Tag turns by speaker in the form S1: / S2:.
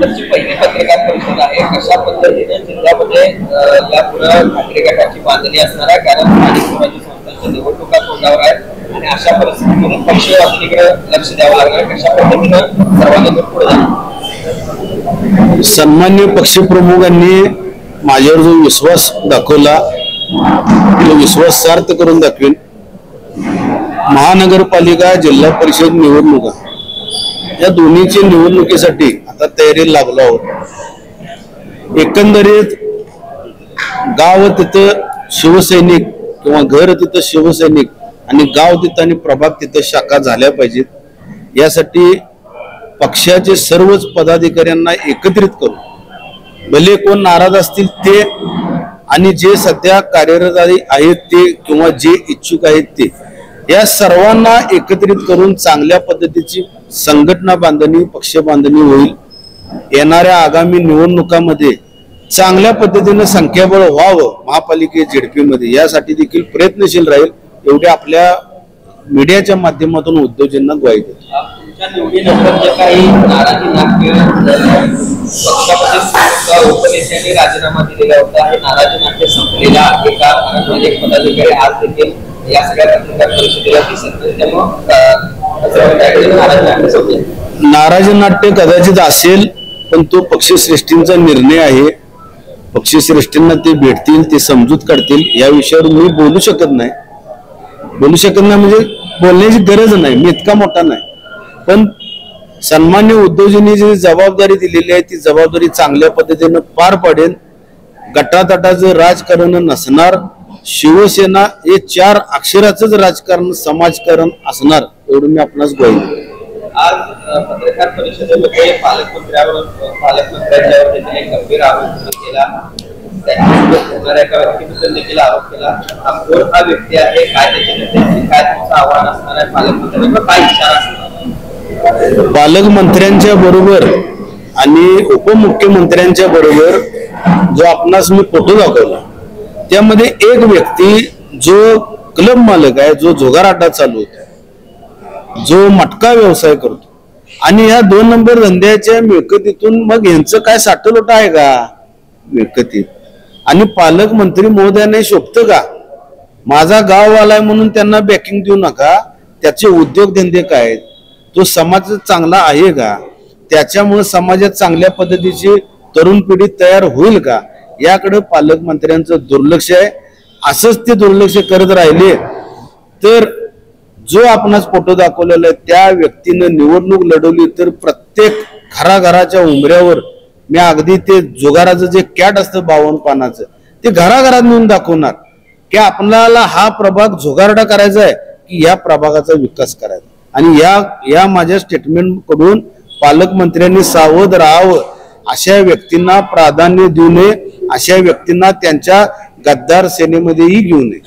S1: नंतरची पहिली पत्रकार परिषद आहे. कशा पद्धतीने जिल्ह्यामध्ये यापुढे ठाकरे गटाची बांधणी असणार आहे, कारण स्थानिक स्वराज्य संस्थांच्या निवडणुका तोंडावर आहेत आणि अशा परिस्थितीतून पक्ष बांधणीकडे लक्ष द्यावं लागणार. कशा पद्धतीनं सर्वांनी पुढे जाणार.
S2: सन्मान्य पक्षप्रमुखांनी माझ्यावर जो विश्वास दाखवला तो विश्वास सार्थ करून दाखवेन. महानगरपालिका जिल्हा परिषद निवडणुका या दोन्हीच्या निवडणुकीसाठी आता तयारीला लागलो आहोत. एकंदरीत गाव तिथं शिवसैनिक किंवा घर तिथं शिवसैनिक आणि गाव तिथं आणि प्रभाग तिथं शाखा झाल्या पाहिजेत. यासाठी पक्षाचे सर्वच पदाधिकाऱ्यांना एकत्रित करून, भले कोण नाराज असतील ते आणि जे सध्या कार्यरत आहेत ते किंवा जे इच्छुक आहेत ते, या सर्वांना एकत्रित करून चांगल्या पद्धतीची संघटना बांधणी, पक्ष बांधणी होईल. येणाऱ्या आगामी निवडणुकांमध्ये चांगल्या पद्धतीने संख्याबळ व्हावं महापालिके झेडपी मध्ये, यासाठी देखील प्रयत्नशील राहील. एवढे आपल्या मीडियाच्या माध्यमातून उद्योजकांना ग्वाही देतो.
S1: तुमच्या निवडीनंतर जे काही नाराजी नाट्य पक्षामध्ये उपनेत्यांनी राजीनामा दिलेला होता, हे नाराजी नाट्य संपलेला आहे का? कारण माझे पदाधिकारी आज देखील या सगळ्या पत्रकार परिषदेला दिसत नाही, त्यामुळे
S2: नाराजी नाट्य कदाचित असेल, पण तो पक्षश्रेष्ठींचा निर्णय आहे. पक्षश्रेष्ठींना ते भेटतील, ते समजूत काढतील. या विषयावर मी बोलू शकत नाही म्हणजे बोलण्याची गरज नाही, मी इतका मोठा नाही. पण सन्मान्य उद्धवजींनी जी जबाबदारी दिलेली आहे ती जबाबदारी चांगल्या पद्धतीने पार पाडेल. गटातटाचं राजकारण नसणार. शिवसेना हे 4 अक्षराचंच राजकारण, समाजकारण असणार, एवढं मी आपणास ग्वाही देतो.
S1: आज पत्रकार परिषदेमध्ये पालकमंत्र्यांच्यावर देखील एक गंभीर आरोप केला. त्यांच्यासोबत एका व्यक्तीबद्दल देखील आरोप केला. कोण हा व्यक्ती आहे, काय त्याच्याबद्दल काय तुमचं आव्हान असणार आहे पालकमंत्र्यांना, काय इशारा असणार?
S2: पालकमंत्र्यांच्या बरोबर आणि उपमुख्यमंत्र्यांच्या बरोबर जो आपणास मी फोटो दाखवला, त्यामध्ये एक व्यक्ती जो क्लब मालक आहे, जो जुगार अड्डा चालवतो, जो मटका व्यवसाय करतो, आणि ह्या 2 नंबर धंद्याच्या मिळकतीतून मग यांचं काय साठलोट आहे का मिळकतीत? आणि पालकमंत्री महोदयाने शोभतं का? माझा गाववाला आहे म्हणून त्यांना बॅकिंग देऊ नका. त्याचे उद्योगधंदे काय आहेत? तो समाज चांगला आहे का? त्याच्यामुळे समाजात चांगल्या पद्धतीची तरुण पिढी तयार होईल का? याकडे पालकमंत्र्यांचं दुर्लक्ष आहे. असंच ते दुर्लक्ष करत राहिले तर जो आपणास फोटो दाखवलेला आहे त्या व्यक्तीनं निवडणूक लढवली तर प्रत्येक घराघराच्या उंबऱ्यावर मी अगदी ते जुगाराचं जे कॅट असतं 52 पानाचं ते घराघरात नेऊन दाखवणार की आपल्याला हा प्रभाग जुगारडा करायचा आहे की या प्रभागाचा विकास करायचा. आणि या माझ्या स्टेटमेंट कडून पालकमंत्र्यांनी सावध राहावं. अशा व्यक्तींना प्राधान्य देऊ नये, अशा व्यक्तींना त्यांच्या गद्दार सेनेमध्येही घेऊ नये.